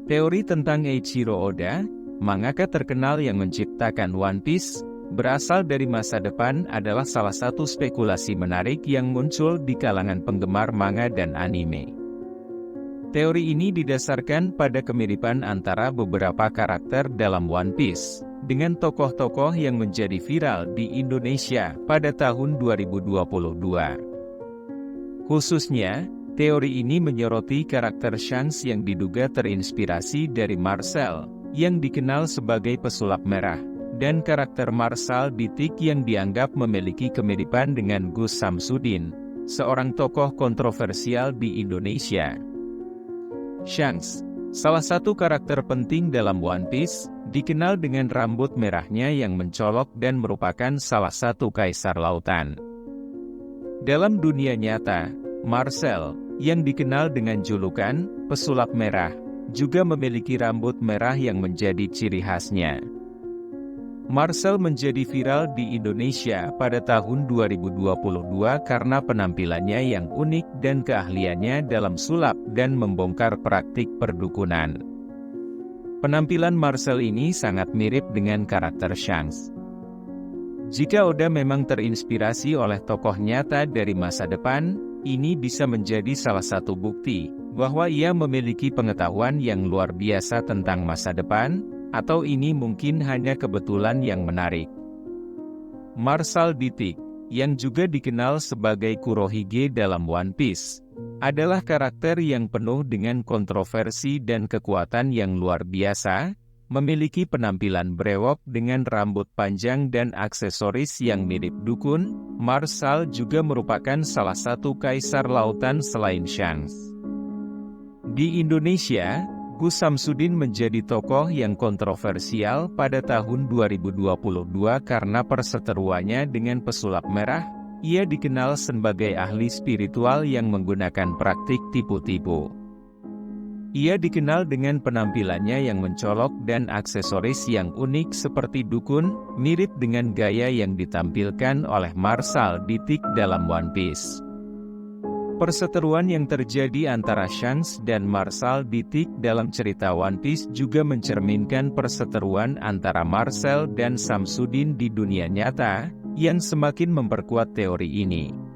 Teori tentang Eiichiro Oda, mangaka terkenal yang menciptakan One Piece, berasal dari masa depan adalah salah satu spekulasi menarik yang muncul di kalangan penggemar manga dan anime. Teori ini didasarkan pada kemiripan antara beberapa karakter dalam One Piece, dengan tokoh-tokoh yang menjadi viral di Indonesia pada tahun 2022. Khususnya, teori ini menyoroti karakter Shanks yang diduga terinspirasi dari Marcel, yang dikenal sebagai pesulap merah, dan karakter Marshal Ditik yang dianggap memiliki kemiripan dengan Gus Samsudin, seorang tokoh kontroversial di Indonesia. Shanks, salah satu karakter penting dalam One Piece, dikenal dengan rambut merahnya yang mencolok dan merupakan salah satu kaisar lautan. Dalam dunia nyata, Marcel, yang dikenal dengan julukan pesulap merah, juga memiliki rambut merah yang menjadi ciri khasnya. Marcel menjadi viral di Indonesia pada tahun 2022 karena penampilannya yang unik dan keahliannya dalam sulap dan membongkar praktik perdukunan. Penampilan Marcel ini sangat mirip dengan karakter Shanks. Jika Oda memang terinspirasi oleh tokoh nyata dari masa depan, ini bisa menjadi salah satu bukti bahwa ia memiliki pengetahuan yang luar biasa tentang masa depan, atau ini mungkin hanya kebetulan yang menarik. Marshal Ditik, yang juga dikenal sebagai Kurohige dalam One Piece, adalah karakter yang penuh dengan kontroversi dan kekuatan yang luar biasa, memiliki penampilan brewok dengan rambut panjang dan aksesoris yang mirip dukun. Marshal juga merupakan salah satu kaisar lautan selain Shanks. Di Indonesia, Gus Samsudin menjadi tokoh yang kontroversial pada tahun 2022 karena perseteruannya dengan pesulap merah. Ia dikenal sebagai ahli spiritual yang menggunakan praktik tipu-tipu. Ia dikenal dengan penampilannya yang mencolok dan aksesoris yang unik seperti dukun, mirip dengan gaya yang ditampilkan oleh Marshal Ditik dalam One Piece. Perseteruan yang terjadi antara Shanks dan Marshal Ditik dalam cerita One Piece juga mencerminkan perseteruan antara Marcel dan Samsudin di dunia nyata, yang semakin memperkuat teori ini.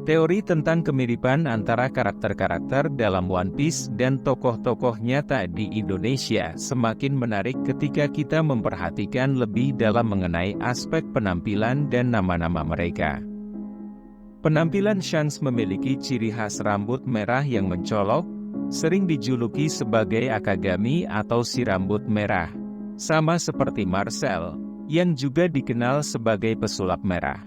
Teori tentang kemiripan antara karakter-karakter dalam One Piece dan tokoh-tokoh nyata di Indonesia semakin menarik ketika kita memperhatikan lebih dalam mengenai aspek penampilan dan nama-nama mereka. Penampilan Shanks memiliki ciri khas rambut merah yang mencolok, sering dijuluki sebagai Akagami atau si rambut merah, sama seperti Marcel, yang juga dikenal sebagai pesulap merah.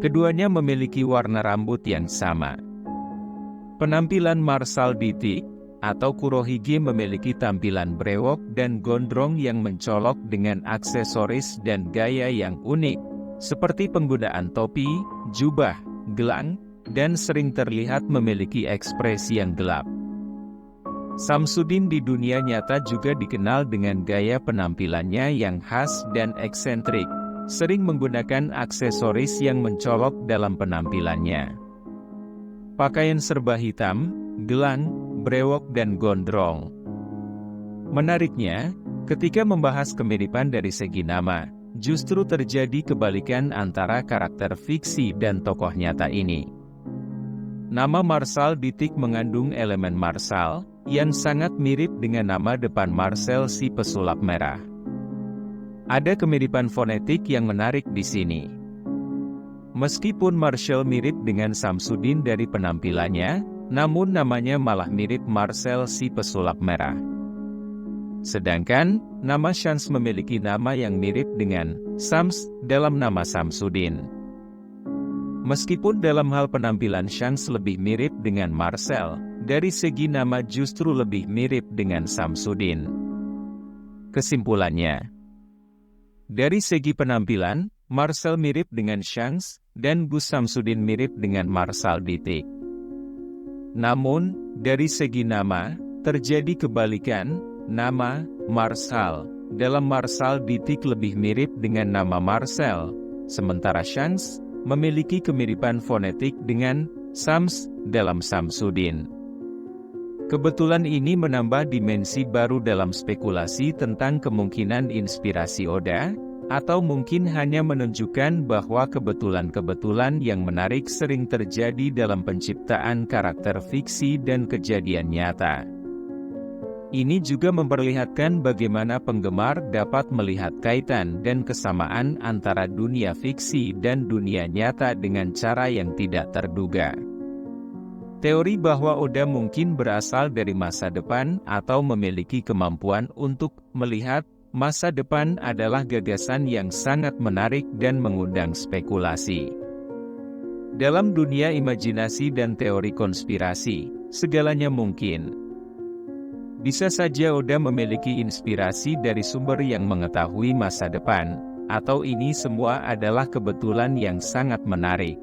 Keduanya memiliki warna rambut yang sama. Penampilan Marshal Ditik, atau Kurohige memiliki tampilan brewok dan gondrong yang mencolok dengan aksesoris dan gaya yang unik, seperti penggunaan topi, jubah, gelang, dan sering terlihat memiliki ekspresi yang gelap. Samsudin di dunia nyata juga dikenal dengan gaya penampilannya yang khas dan eksentrik, sering menggunakan aksesoris yang mencolok dalam penampilannya. Pakaian serba hitam, gelang, brewok dan gondrong. Menariknya, ketika membahas kemiripan dari segi nama, justru terjadi kebalikan antara karakter fiksi dan tokoh nyata ini. Nama Marshal Ditik mengandung elemen martial, yang sangat mirip dengan nama depan Marcel si pesulap merah. Ada kemiripan fonetik yang menarik di sini. Meskipun Marcel mirip dengan Samsudin dari penampilannya, namun namanya malah mirip Marcel si pesulap merah. Sedangkan, nama Shanks memiliki nama yang mirip dengan Sams dalam nama Samsudin. Meskipun dalam hal penampilan Shanks lebih mirip dengan Marcel, dari segi nama justru lebih mirip dengan Samsudin. Kesimpulannya, dari segi penampilan, Marcel mirip dengan Shanks, dan Gus Samsudin mirip dengan Marshal Ditik. Namun, dari segi nama, terjadi kebalikan. Nama, Marshal, dalam Marshal Ditik lebih mirip dengan nama Marcel, sementara Shanks memiliki kemiripan fonetik dengan Sams dalam Samsudin. Kebetulan ini menambah dimensi baru dalam spekulasi tentang kemungkinan inspirasi Oda, atau mungkin hanya menunjukkan bahwa kebetulan-kebetulan yang menarik sering terjadi dalam penciptaan karakter fiksi dan kejadian nyata. Ini juga memperlihatkan bagaimana penggemar dapat melihat kaitan dan kesamaan antara dunia fiksi dan dunia nyata dengan cara yang tidak terduga. Teori bahwa Oda mungkin berasal dari masa depan atau memiliki kemampuan untuk melihat masa depan adalah gagasan yang sangat menarik dan mengundang spekulasi. Dalam dunia imajinasi dan teori konspirasi, segalanya mungkin. Bisa saja Oda memiliki inspirasi dari sumber yang mengetahui masa depan, atau ini semua adalah kebetulan yang sangat menarik.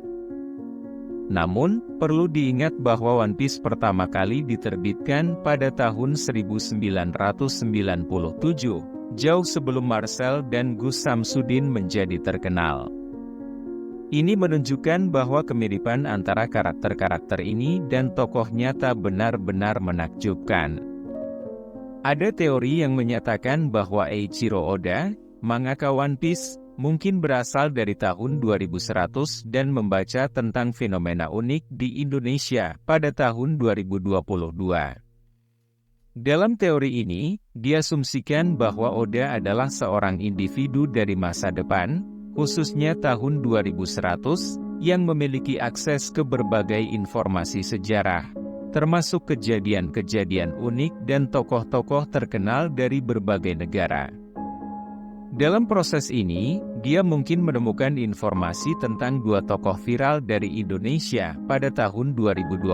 Namun, perlu diingat bahwa One Piece pertama kali diterbitkan pada tahun 1997, jauh sebelum Marcel dan Gus Samsudin menjadi terkenal. Ini menunjukkan bahwa kemiripan antara karakter-karakter ini dan tokoh nyata benar-benar menakjubkan. Ada teori yang menyatakan bahwa Eiichiro Oda, mangaka One Piece, mungkin berasal dari tahun 2100 dan membaca tentang fenomena unik di Indonesia pada tahun 2022. Dalam teori ini, diasumsikan bahwa Oda adalah seorang individu dari masa depan, khususnya tahun 2100, yang memiliki akses ke berbagai informasi sejarah, termasuk kejadian-kejadian unik dan tokoh-tokoh terkenal dari berbagai negara. Dalam proses ini, dia mungkin menemukan informasi tentang dua tokoh viral dari Indonesia pada tahun 2022,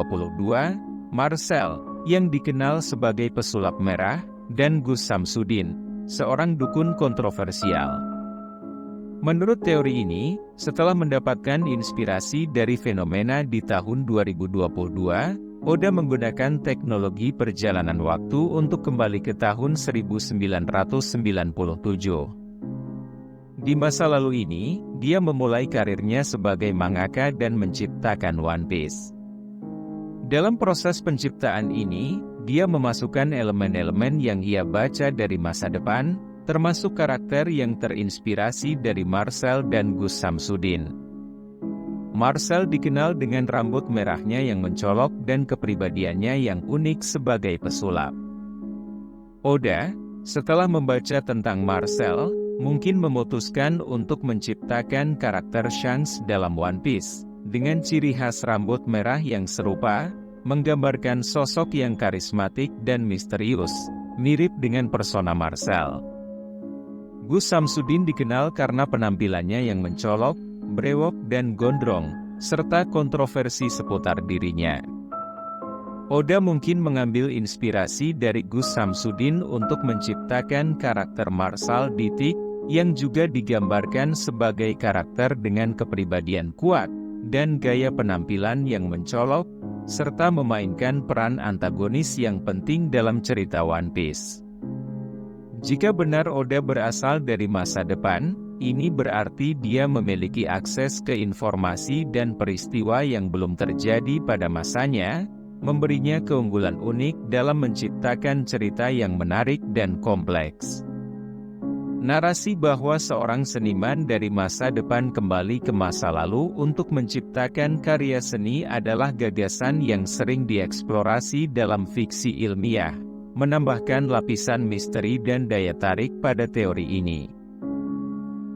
Marcel, yang dikenal sebagai pesulap merah, dan Gus Samsudin, seorang dukun kontroversial. Menurut teori ini, setelah mendapatkan inspirasi dari fenomena di tahun 2022, Oda menggunakan teknologi perjalanan waktu untuk kembali ke tahun 1997. Di masa lalu ini, dia memulai karirnya sebagai mangaka dan menciptakan One Piece. Dalam proses penciptaan ini, dia memasukkan elemen-elemen yang ia baca dari masa depan, termasuk karakter yang terinspirasi dari Marcel dan Gus Samsudin. Marcel dikenal dengan rambut merahnya yang mencolok dan kepribadiannya yang unik sebagai pesulap. Oda, setelah membaca tentang Marcel, mungkin memutuskan untuk menciptakan karakter Shanks dalam One Piece, dengan ciri khas rambut merah yang serupa, menggambarkan sosok yang karismatik dan misterius, mirip dengan persona Marcel. Gus Samsudin dikenal karena penampilannya yang mencolok, brewok dan gondrong, serta kontroversi seputar dirinya. Oda mungkin mengambil inspirasi dari Gus Samsudin untuk menciptakan karakter Marcel Dittik, yang juga digambarkan sebagai karakter dengan kepribadian kuat, dan gaya penampilan yang mencolok, serta memainkan peran antagonis yang penting dalam cerita One Piece. Jika benar Oda berasal dari masa depan, ini berarti dia memiliki akses ke informasi dan peristiwa yang belum terjadi pada masanya, memberinya keunggulan unik dalam menciptakan cerita yang menarik dan kompleks. Narasi bahwa seorang seniman dari masa depan kembali ke masa lalu untuk menciptakan karya seni adalah gagasan yang sering dieksplorasi dalam fiksi ilmiah, menambahkan lapisan misteri dan daya tarik pada teori ini.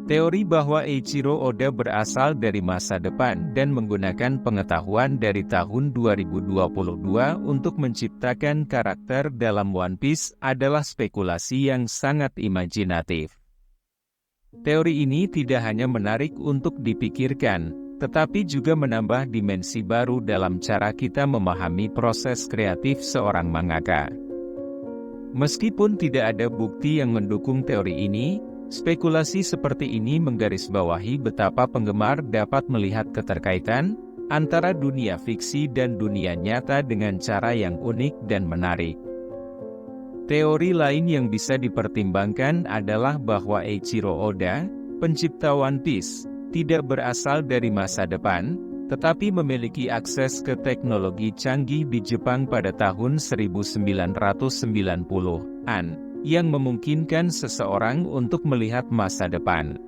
Teori bahwa Eiichiro Oda berasal dari masa depan dan menggunakan pengetahuan dari tahun 2022 untuk menciptakan karakter dalam One Piece adalah spekulasi yang sangat imajinatif. Teori ini tidak hanya menarik untuk dipikirkan, tetapi juga menambah dimensi baru dalam cara kita memahami proses kreatif seorang mangaka. Meskipun tidak ada bukti yang mendukung teori ini, spekulasi seperti ini menggarisbawahi betapa penggemar dapat melihat keterkaitan antara dunia fiksi dan dunia nyata dengan cara yang unik dan menarik. Teori lain yang bisa dipertimbangkan adalah bahwa Eiichiro Oda, pencipta One Piece, tidak berasal dari masa depan, tetapi memiliki akses ke teknologi canggih di Jepang pada tahun 1990-an, yang memungkinkan seseorang untuk melihat masa depan.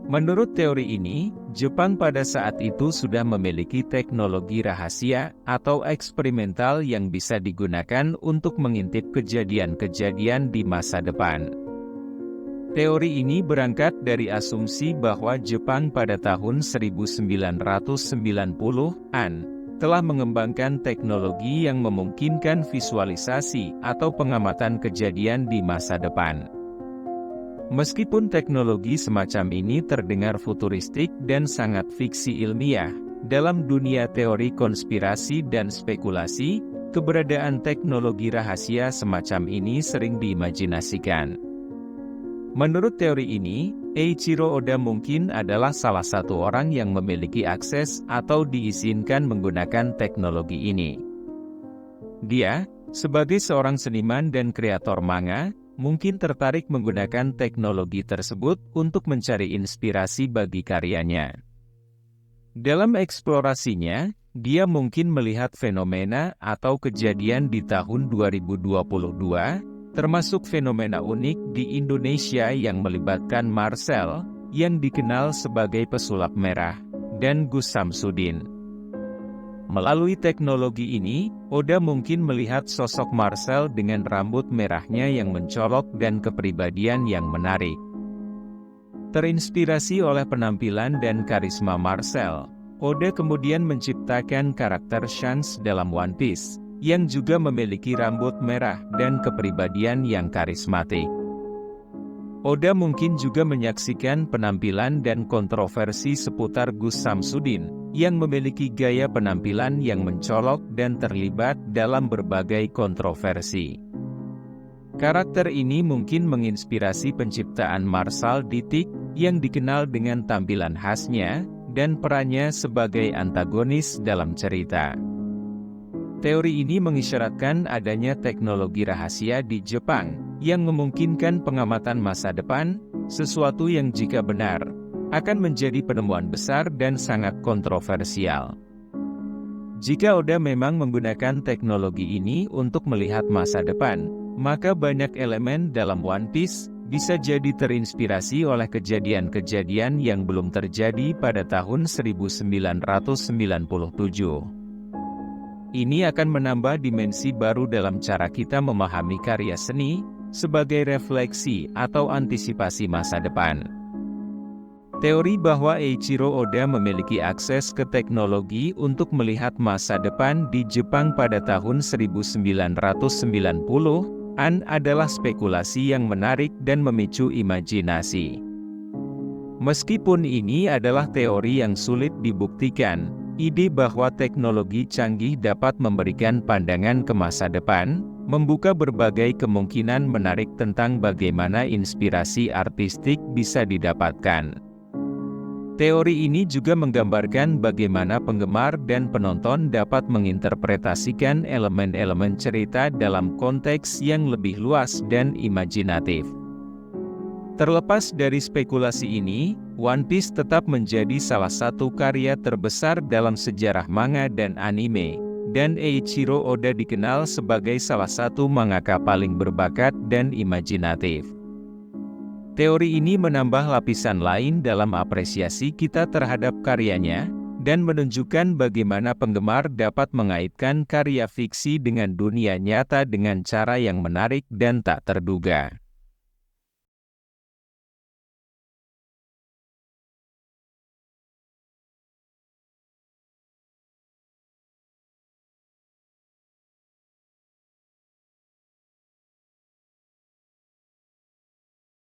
Menurut teori ini, Jepang pada saat itu sudah memiliki teknologi rahasia atau eksperimental yang bisa digunakan untuk mengintip kejadian-kejadian di masa depan. Teori ini berangkat dari asumsi bahwa Jepang pada tahun 1990-an telah mengembangkan teknologi yang memungkinkan visualisasi atau pengamatan kejadian di masa depan. Meskipun teknologi semacam ini terdengar futuristik dan sangat fiksi ilmiah, dalam dunia teori konspirasi dan spekulasi, keberadaan teknologi rahasia semacam ini sering diimajinasikan. Menurut teori ini, Eiichiro Oda mungkin adalah salah satu orang yang memiliki akses atau diizinkan menggunakan teknologi ini. Dia, sebagai seorang seniman dan kreator manga, mungkin tertarik menggunakan teknologi tersebut untuk mencari inspirasi bagi karyanya. Dalam eksplorasinya, dia mungkin melihat fenomena atau kejadian di tahun 2022, termasuk fenomena unik di Indonesia yang melibatkan Marcel, yang dikenal sebagai pesulap merah, dan Gus Samsudin. Melalui teknologi ini, Oda mungkin melihat sosok Marcel dengan rambut merahnya yang mencolok dan kepribadian yang menarik. Terinspirasi oleh penampilan dan karisma Marcel, Oda kemudian menciptakan karakter Shanks dalam One Piece, yang juga memiliki rambut merah dan kepribadian yang karismatik. Oda mungkin juga menyaksikan penampilan dan kontroversi seputar Gus Samsudin, yang memiliki gaya penampilan yang mencolok dan terlibat dalam berbagai kontroversi. Karakter ini mungkin menginspirasi penciptaan Marcel Dittik, yang dikenal dengan tampilan khasnya, dan perannya sebagai antagonis dalam cerita. Teori ini mengisyaratkan adanya teknologi rahasia di Jepang, yang memungkinkan pengamatan masa depan, sesuatu yang jika benar, akan menjadi penemuan besar dan sangat kontroversial. Jika Oda memang menggunakan teknologi ini untuk melihat masa depan, maka banyak elemen dalam One Piece bisa jadi terinspirasi oleh kejadian-kejadian yang belum terjadi pada tahun 1997. Ini akan menambah dimensi baru dalam cara kita memahami karya seni, sebagai refleksi atau antisipasi masa depan. Teori bahwa Eiichiro Oda memiliki akses ke teknologi untuk melihat masa depan di Jepang pada tahun 1990-an adalah spekulasi yang menarik dan memicu imajinasi. Meskipun ini adalah teori yang sulit dibuktikan, ide bahwa teknologi canggih dapat memberikan pandangan ke masa depan, membuka berbagai kemungkinan menarik tentang bagaimana inspirasi artistik bisa didapatkan. Teori ini juga menggambarkan bagaimana penggemar dan penonton dapat menginterpretasikan elemen-elemen cerita dalam konteks yang lebih luas dan imajinatif. Terlepas dari spekulasi ini, One Piece tetap menjadi salah satu karya terbesar dalam sejarah manga dan anime, dan Eiichiro Oda dikenal sebagai salah satu mangaka paling berbakat dan imajinatif. Teori ini menambah lapisan lain dalam apresiasi kita terhadap karyanya, dan menunjukkan bagaimana penggemar dapat mengaitkan karya fiksi dengan dunia nyata dengan cara yang menarik dan tak terduga.